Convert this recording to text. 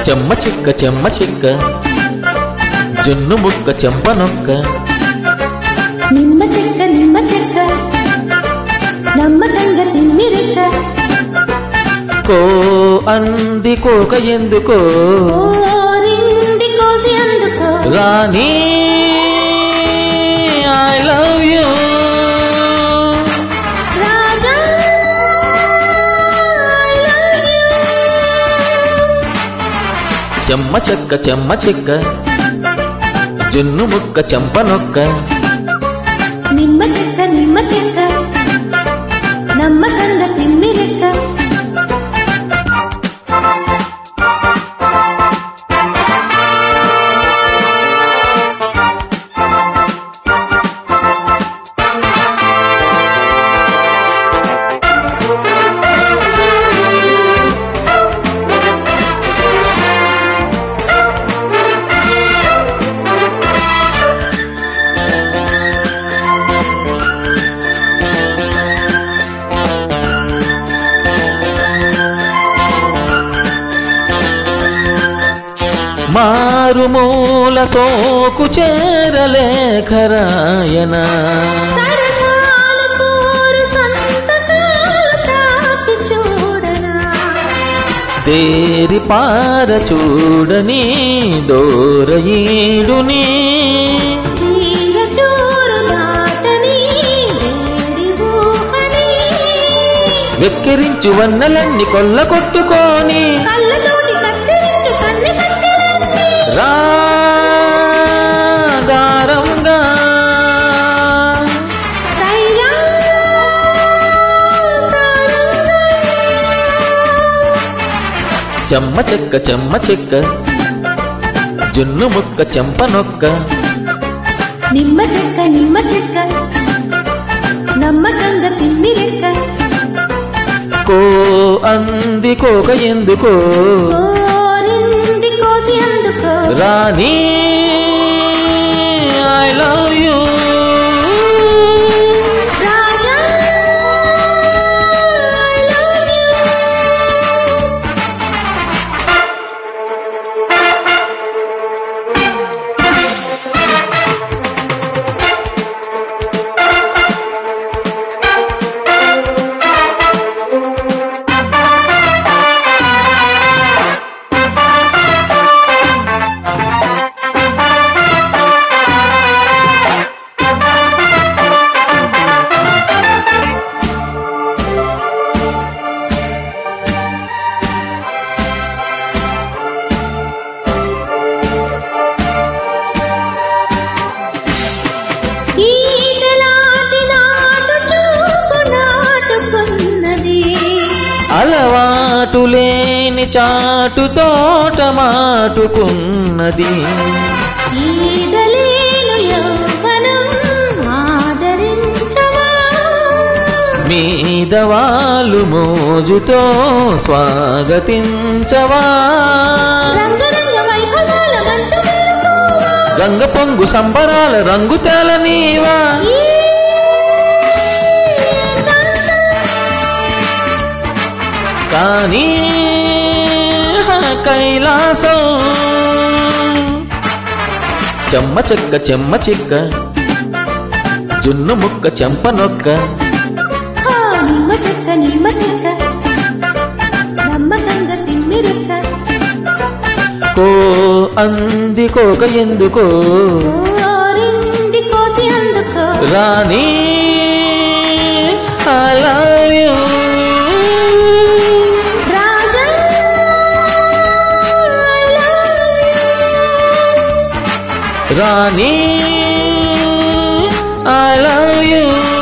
చెమ్మ చిక్క జున్ను ముక్క చెంపనొక్క నిమ్మ చెక్క నమ్మకంగా తిమ్మిరెక్క కో అంది కోక ఎందుకో రిండి కోసి అందుకో రాణి ఐ లవ్ యూ రాజా చెమ్మ చెక్క జున్ను ముక్క చెంపనొక్క నిమ్మ చెక్క నమ్మకంగా తిమ్మిరెక్క మారుమూల సోకు చేరలేఖరాయన తేరి పార చూడని దోరయీడుని వెక్కిరించు వన్నెలన్నీ కొల్ల కొట్టుకొని రాగారంగా చెమ్మ చెక్క జున్ను ముక్క చెంపనొక్క నిమ్మ చెక్క నమ్మకంగా తిమ్మిరెక్క కో అంది కోక ఎందుకో రిండి కోసి అందుకో రాణి ఐ లవ్ యూ రాజా ఐ లవ్ యూ అలవాటు లేని చాటు తోట మాటుకున్నది మీద వాళ్ళు మోజుతో స్వాగతించవా రంగ పొంగు సంబరాల రంగు తేలనీవా కానీ కైలాసం చెమ్మ చెక్క జున్ను ముక్క చెంపనొక్క నిమ్మ చెక్క నమ్మకంగా తిమ్మిరెక్క కో అంది కోక ఎందుకో రిండి కోసి అందుకో రాణి ఐ లవ్ యూ రాణి I love you